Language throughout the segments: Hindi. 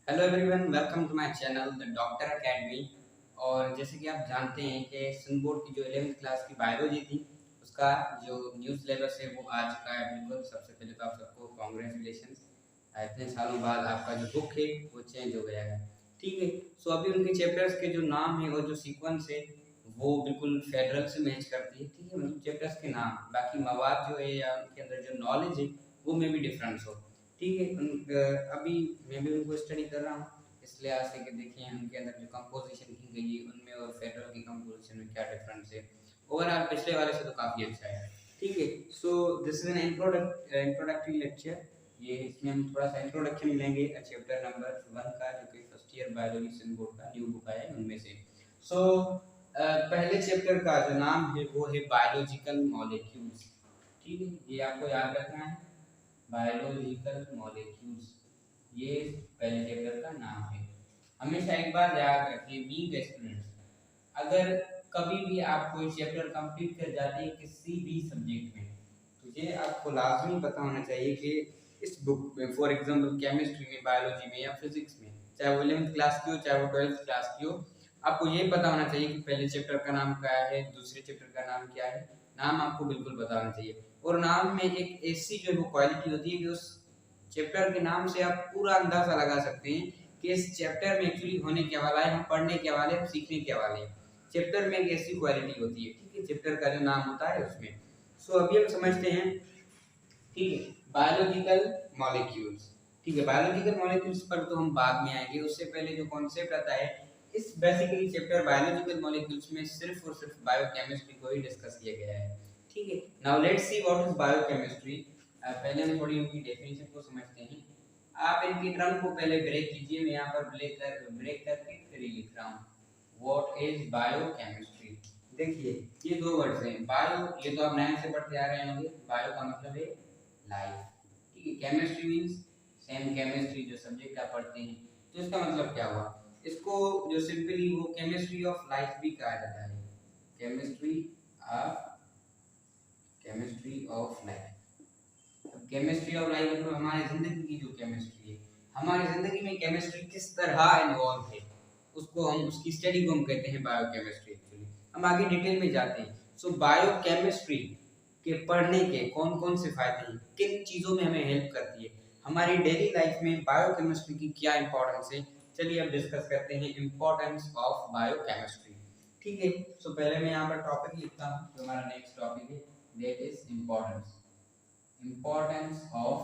Hello everyone, welcome to my channel the doctor academy. और जैसे कि आप जानते हैं कि सन बोर्ड की जो 11वीं क्लास की बायोलॉजी थी उसका जो न्यू सिलेबस है वो आ चुका है। बिल्कुल, सबसे पहले तो आप सबको कॉन्ग्रेचुलेशंस। इतने सालों बाद आपका जो बुक है वो चेंज हो गया है। ठीक है। सो अभी उनके चैप्टर्स के जो नाम है और जो सीक्वेंस है वो बिल्कुल फेडरल से मैच करती है। ठीक है, मतलब चैप्टर्स के नाम, बाकी मवाद जो है या उनके अंदर जो नॉलेज है वो में भी डिफरेंस हो। ठीक है। अभी मैं भी उनको स्टडी कर रहा हूँ, इस लिहाज से कि देखिए उनके अंदर जो कंपोजिशन की गई है उनमें और फेडरल की कंपोजिशन में क्या डिफरेंस है। ओवरऑल पिछले वाले से तो काफ़ी अच्छा है। ठीक है। So this is an introductory lecture. ये इसमें हम थोड़ा सा इंट्रोडक्शन लेंगे चैप्टर नंबर 1 का, जो कि फर्स्ट ईयर बायोलॉजी सन बोर्ड का न्यू बुक आया है उनमें से। सो पहले चैप्टर का जो नाम है वो है बायोलॉजिकल मॉलिक्यूल्स। ठीक है, ये आपको याद रखना है, बायोलॉजिकल मॉलिक्यूल्स। ये पहले चैप्टर का नाम है। हमेशा एक बात याद रखिए, बीइंग स्टूडेंट्स, अगर कभी भी आप कोई चैप्टर कंप्लीट कर जाते हैं किसी भी सब्जेक्ट में, तो ये आपको लाजमी पता होना चाहिए कि इस बुक में, फॉर एग्जांपल केमिस्ट्री में, बायोलॉजी में या फिजिक्स में, चाहे वो 11वीं क्लास की हो चाहे वो 12वीं क्लास की हो, आपको ये पता होना चाहिए कि पहले चैप्टर का नाम क्या है, दूसरे चैप्टर का नाम क्या है। नाम आपको बिल्कुल पता होना चाहिए। और नाम में एक ऐसी जो है वो क्वालिटी होती है कि उस चैप्टर के नाम से आप पूरा अंदाजा लगा सकते हैं कि इस चैप्टर में एक्चुअली होने क्या वाला है, हम पढ़ने क्या वाले हैं, हम सीखने क्या वाले हैं। चैप्टर में एक ऐसी क्वालिटी होती है। ठीक है, चैप्टर का जो नाम होता है उसमें। सो अभी हम समझते हैं। ठीक है, बायोलॉजिकल मॉलिक्यूल्स। ठीक है, बायोलॉजिकल मॉलिक्यूल्स पर तो हम बाद में आएंगे, उससे पहले जो कॉन्सेप्ट आता है इस बेसिकली चैप्टर बायोलॉजिकल मॉलिक्यूल्स में सिर्फ और सिर्फ बायोकेमिस्ट्री को ही डिस्कस किया गया है। ठीक है, now let's see what is biochemistry. पहले हम थोड़ी उनकी डेफिनेशन को समझते हैं। आप इनकी टर्म को पहले ब्रेक कीजिए, मैं यहाँ पर ब्रेक करके फिर ही लिख रहा हूँ। What is biochemistry. देखिए, ये दो वर्ड्स हैं। बायो, ये तो आप 9 से पढ़ते आ रहे होंगे, बायो का मतलब है लाइफ। ठीक है, केमिस्ट्री मींस सेम केमिस्ट्री जो सब्जेक्ट आप पढ़ते हैं। तो इसका मतलब क्या हुआ, इसको जो सिंपली वो केमिस्ट्री ऑफ लाइफ भी कहा जाता है। Chemistry of chemistry of life. अब केमिस्ट्री ऑफ लाइफ मतलब हमारी जिंदगी की जो केमिस्ट्री है, हमारी जिंदगी में केमिस्ट्री किस तरह इन्वॉल्व है, उसको हम, उसकी स्टडी को हम कहते हैं बायोकेमिस्ट्री। एक्चुअली हम आगे डिटेल में जाते हैं। सो बायोकेमिस्ट्री के पढ़ने के कौन कौन से फायदे हैं, किन चीज़ों में हमें हेल्प करती है, हमारी डेली लाइफ में बायोकेमिस्ट्री की क्या इंपॉर्टेंस है, चलिए अब डिस्कस करते हैं इंपॉर्टेंस ऑफ बायोकेमिस्ट्री। ठीक है। सो पहले मैं यहाँ पर टॉपिक लिखता हूँ, जो हमारा नेक्स्ट टॉपिक है, that is importance of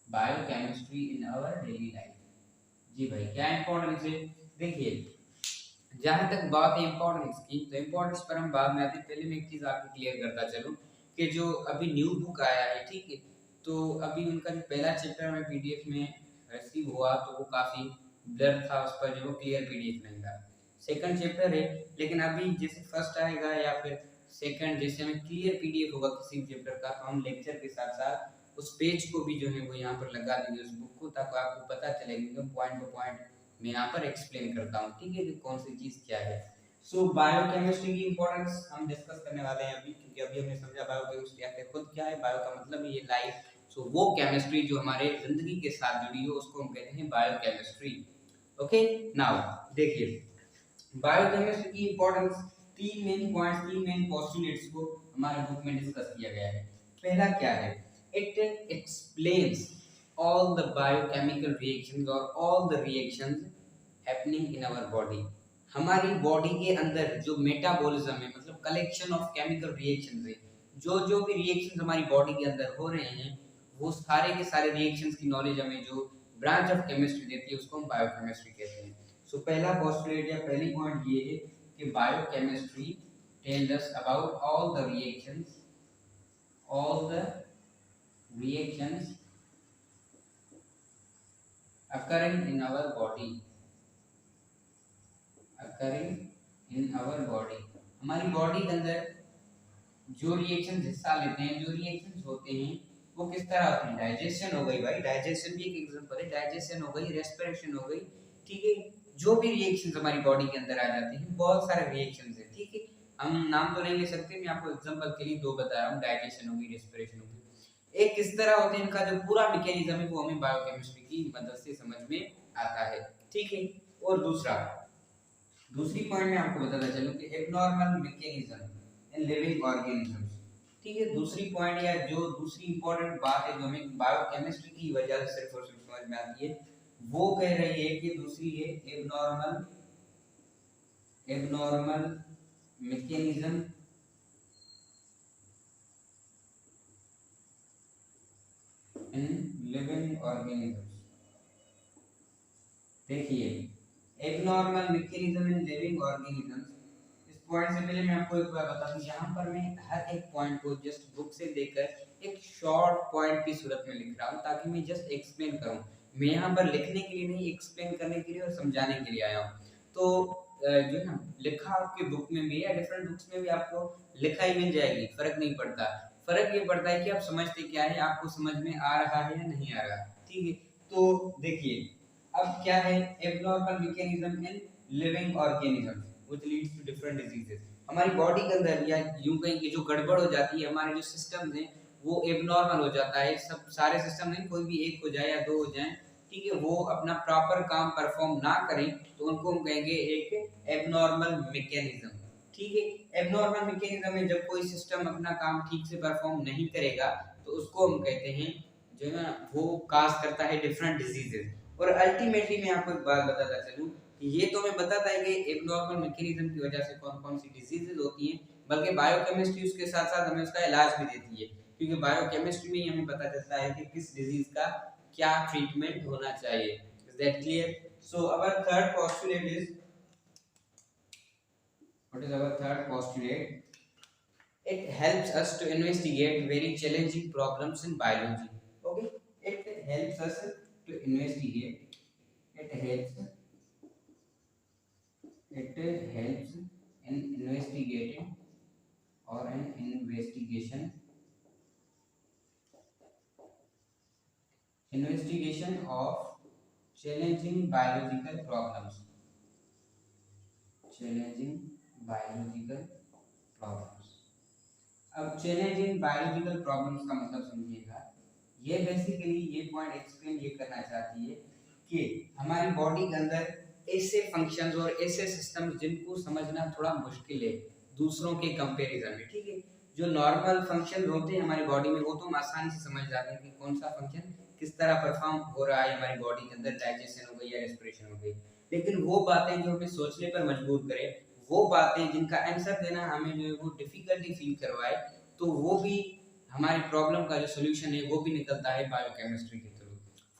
biochemistry in our daily life. जी भाई, क्या इंपॉर्टेंस है। देखिए, जहाँ तक बात है इम्पोर्टेंस की, तो इम्पोर्टेंस पर हम बाद में आते हैं। पहले मैं एक चीज़ आपको क्लियर करता चलूँ कि जो अभी न्यू बुक आया है, ठीक है, तो अभी उनका जो पहला चैप्टर हमें पीडीएफ में रिसीव हुआ तो वो काफ़ी ब्लर था, उस पर जो वो क्लियर पीडीएफ नहीं था। सेकंड चैप्टर है, लेकिन अभी जैसे फर्स्ट आएगा या फिर सेकंड जैसे हमें क्लियर पीडीएफ होगा किसी चैप्टर का, तो हम लेक्चर के साथ साथ उस पेज को भी जो है वो यहाँ पर लगा देंगे, उस बुक को, ताकि आपको पता चलेगा पॉइंट टू पॉइंट मैं यहाँ पर एक्सप्लेन करता हूँ। ठीक है, कि कौन सी चीज़ क्या है। सो बायोकेमिस्ट्री की इंपॉर्टेंस हम डिस्कस करने वाले हैं अभी, क्योंकि अभी हमने समझा बायोकेमिस्ट्री आखिर खुद क्या है। बायो का मतलब है ये लाइफ। सो वो केमिस्ट्री जो हमारे जिंदगी के साथ जुड़ी हो उसको हम कहते हैं बायोकेमिस्ट्री। ओके, नाउ देखिए, बायोकेमिस्ट्री की इंपॉर्टेंस, तीन मेन पोस्टुलेट्स को हमारे बुक में डिस्कस किया गया है। पहला क्या है, it explains all the biochemical reactions or all the reactions happening in our body। हमारी बॉडी के अंदर जो मेटाबॉलिज्म है, मतलब कलेक्शन ऑफ केमिकल रिएक्शंस है, जो जो भी रिएक्शंस हमारी बॉडी के अंदर हो रहे हैं, वो सारे के सारे रिएक्शंस की नॉलेज हमें जो ब्रांच ऑफ केमिस्ट्री देती है उसको हम बायोकेमिस्ट्री कहते हैं। सो पहला पोस्टुलेट या पहली पॉइंट ये है कि biochemistry tells us about all the reactions occurring in our body, हमारी बॉडी के अंदर जो रिएक्शंस हिस्सा लेते हैं, जो रिएक्शंस होते हैं वो किस तरह होते हैं। डाइजेशन हो गई भाई, डाइजेशन भी एक एग्जांपल है। डाइजेशन हो गई, रेस्पिरेशन हो गई। ठीक है, जो भी रिएक्शंस हमारी बॉडी के अंदर आ जाते हैं, बहुत सारे रिएक्शंस हैं। ठीक है, हम नाम तो नहीं ले सकते, मैं आपको एग्जांपल के लिए दो बता रहा हूँ, डाइजेशन होगी, रेस्पिरेशन होगी। एक किस तरह होते हैं, इनका जो पूरा मैकेनिज्म है वो हमें बायोकेमिस्ट्री की मदद से समझ में आता है, ठीक है। और दूसरी पॉइंट मैं आपको बताना चलूं कि abnormal mechanism in living organisms, ठीक है। दूसरी पॉइंट या जो दूसरी इंपॉर्टेंट बात है जो हमें बायोकेमिस्ट्री की वजह से सिर्फ और सिर्फ समझ में आती है, वो कह रही है कि दूसरी है abnormal mechanism in living organisms. देखिए, abnormal mechanism in living organisms, इस पॉइंट से पहले मैं आपको एक बात बता दूं, यहाँ पर मैं हर एक पॉइंट को जस्ट बुक से देखकर एक शॉर्ट पॉइंट की सूरत में लिख रहा हूँ ताकि मैं जस्ट एक्सप्लेन करूँ। मैं यहाँ पर लिखने के लिए नहीं, एक्सप्लेन करने के लिए और समझाने के लिए आया हूँ। तो जो है ना, लिखा आपके बुक में भी या डिफरेंट बुक्स में भी आपको लिखा ही मिल जाएगी, फर्क नहीं पड़ता। फर्क ये पड़ता है कि आप समझते क्या है, आपको समझ में आ रहा है या नहीं आ रहा, ठीक है। तो देखिए, अब क्या है abnormal mechanism in living organisms which leads to different diseases. हमारी बॉडी के अंदर या यूं कहीं की जो गड़बड़ हो जाती है, हमारे जो सिस्टम्स हैं वो एबनॉर्मल हो जाता है। सब सारे सिस्टम नहीं, कोई भी एक हो जाए या दो हो जाए, ठीक है, वो अपना प्रॉपर काम परफॉर्म ना करें तो उनको हम कहेंगे एक एबनॉर्मल मैकेनिज्म, ठीक है। एबनॉर्मल मैकेनिज्म में जब कोई सिस्टम अपना काम ठीक से परफॉर्म नहीं करेगा तो उसको हम कहते हैं, जो है ना, वो काज करता है डिफरेंट डिजीजेस। और अल्टीमेटली मैं आपको एक बात बताता चलूं कि ये तो मैं बताता है कि एबनॉर्मल मैकेनिज्म की वजह से कौन कौन सी डिजीजेस होती हैं, बल्कि बायोकेमिस्ट्री उसके साथ साथ हमें उसका इलाज भी देती है, क्योंकि बायोकेमिस्ट्री में ही हमें पता चलता है कि किस डिजीज का क्या ट्रीटमेंट होना चाहिए। Is that clear? So our third postulate is, what is our third postulate? It helps us to investigate very challenging problems in biology. Okay, it helps us to investigate. It helps. It helps in investigating or an investigation of challenging biological problems. Challenging biological problems. अब चैलेंजिंग बायोलॉजिकल प्रॉब्लम्स का मतलब समझिएगा, ये बेसिकली ये पॉइंट एक्सप्लेन ये करना चाहती है कि हमारी बॉडी के अंदर ऐसे फंक्शंस और ऐसे सिस्टम्स जिनको समझना थोड़ा मुश्किल है दूसरों के कंपैरिजन में, ठीक है। जो नॉर्मल फंक्शन होते हैं हमारी बॉडी में वो तो हम आसानी से समझ जाते हैं कि कौन सा फंक्शन किस तरह परफॉर्म हो रहा है हमारी बॉडी के अंदर, डाइजेशन हो गई या रेस्पिरेशन हो गई। लेकिन वो बातें जो हमें सोचने पर मजबूर करे, वो बातें जिनका आंसर देना हमें जो है वो डिफिकल्टी फील करवाए, तो वो भी हमारी प्रॉब्लम का जो सोल्यूशन है वो भी निकलता है बायोकेमिस्ट्री के थ्रू।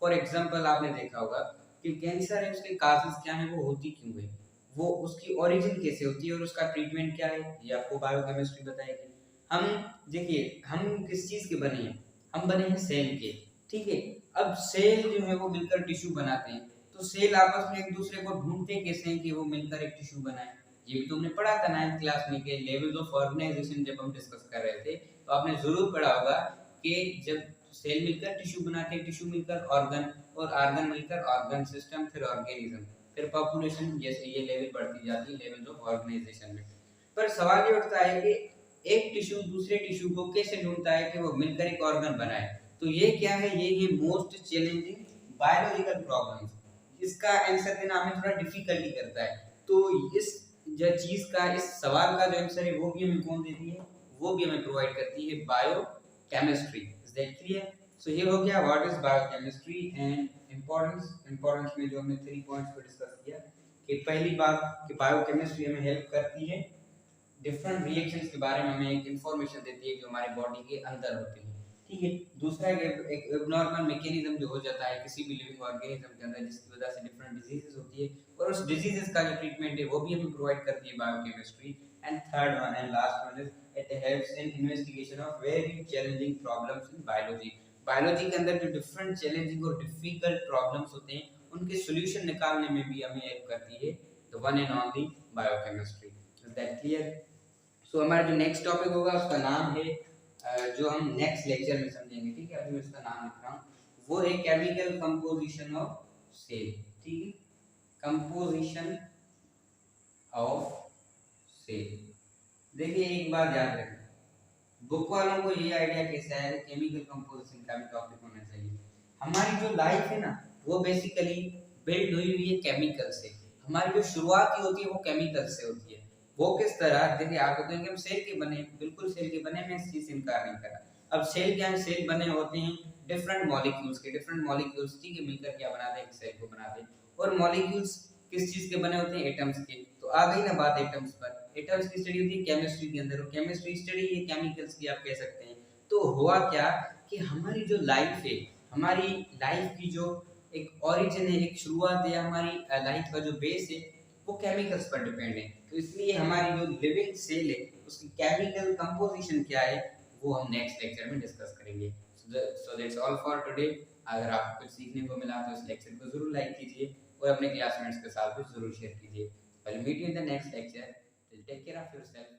फॉर एग्जांपल आपने देखा होगा कि कैंसर है, उसके काजेस क्या हैं, वो होती क्यों है, वो उसकी ओरिजिन कैसे होती है और उसका ट्रीटमेंट क्या है, ये आपको बायोकेमिस्ट्री बताएगी। हम देखिए, हम किस चीज के बने हैं, हम बने हैं सेल के, ठीक है। अब सेल जो है वो मिलकर टिश्यू बनाते हैं, तो सेल आपस में एक दूसरे को ढूंढते कैसे हैं कि वो मिलकर एक टिश्यू बनाए। ये भी तुमने पढ़ा था 9th क्लास में के लेवल्स ऑफ ऑर्गेनाइजेशन जब हम डिस्कस कर रहे थे, तो आपने जरूर पढ़ा होगा कि जब सेल मिलकर टिश्यू बनाते हैं, टिश्यू मिलकर ऑर्गन, और ऑर्गन मिलकर ऑर्गन सिस्टम, फिर ऑर्गेनिज्म, फिर पॉपुलेशन, जैसे ये लेवल बढ़ती जाती है लेवल्स ऑफ ऑर्गेनाइजेशन में। पर सवाल ये उठता है कि एक टिश्यू दूसरे टिश्यू को कैसे ढूंढता है कि वो मिलकर एक ऑर्गन बनाए। तो ये क्या है, ये है मोस्ट चैलेंजिंग बायोलॉजिकल प्रॉब्लम्स, इसका आंसर देना हमें थोड़ा डिफिकल्टी करता है। तो इस जो चीज का, इस सवाल का जो आंसर है वो भी हमें कौन देती है, वो भी हमें प्रोवाइड करती है biochemistry. Is that clear? So ये हो गया what is biochemistry and importance में जो हमने 3 पॉइंट्स को डिस्कस किया कि पहली बात कि बायोकेमिस्ट्री हमें हेल्प करती है डिफरेंट रिएक्शंस के बारे में, हमें एक इंफॉर्मेशन देती है जो हमारे बॉडी के अंदर होती है, ठीक है। दूसरा एक एबनॉर्मल मैकेनिज्म जो हो जाता है किसी भी लिविंग ऑर्गेनिज्म के अंदर, जिसकी वजह से डिफरेंट डिजीजेस होती है, और उस डिजीजेस का जो ट्रीटमेंट है वो भी हमें प्रोवाइड करती है biochemistry. And third one and last one is it helps in investigation of very challenging problems in biology. Biology के अंदर जो डिफरेंट चैलेंजिंग और डिफिकल्ट प्रॉब्लम्स होते हैं उनके सॉल्यूशन निकालने में भी हमें हेल्प करती है the one and only biochemistry. Is that clear? So हमारा जो नेक्स्ट टॉपिक होगा उसका नाम है, जो हम नेक्स्ट लेक्चर में समझेंगे, ठीक है। अभी मैं उसका नाम लिख रहा हूँ, वो है केमिकल कंपोजिशन ऑफ सेल, ठीक है, कंपोजिशन ऑफ सेल। देखिए एक बात याद रखना, बुक वालों को ये आइडिया कैसा है केमिकल कंपोजिशन का भी टॉपिक होना चाहिए। हमारी जो लाइफ है ना वो बेसिकली बिल्ड हुई हुई है केमिकल से। हमारी जो शुरुआत ही होती है वो केमिकल से होती है। वो किस तरह, देखिए आप तो कहेंगे हम सेल के बने, बिल्कुल सेल के बने, मैं इस चीज से इनकार नहीं कर रहा। अब सेल क्या है, सेल बने होते हैं डिफरेंट मॉलिक्यूल्स के, डिफरेंट मॉलिक्यूल्स ठीक है मिलकर क्या बनाते हैं, एक सेल को बनाते हैं। और मॉलिक्यूल्स किस चीज के बने होते हैं, एटम्स के। तो आ गई ना बात एटम्स पर। एटम्स की स्टडी होती है केमिस्ट्री के अंदर, और केमिस्ट्री स्टडी ये केमिकल्स की आप कह सकते हैं। तो हुआ क्या कि हमारी जो लाइफ है, हमारी लाइफ की जो एक ओरिजिन है, एक शुरुआत है, हमारी लाइफ का जो बेस है वो केमिकल्स पर डिपेंड है। तो इसलिए हमारी जो लिविंग सेल है उसकी केमिकल कंपोजिशन क्या है वो हम नेक्स्ट लेक्चर में डिस्कस करेंगे। So that's all for today. अगर आपको कुछ सीखने को मिला तो इस लेक्चर को जरूर लाइक कीजिए और अपने क्लासमेट्स के साथ भी जरूर शेयर कीजिए। I will meet you in the next lecture. Take care of yourself.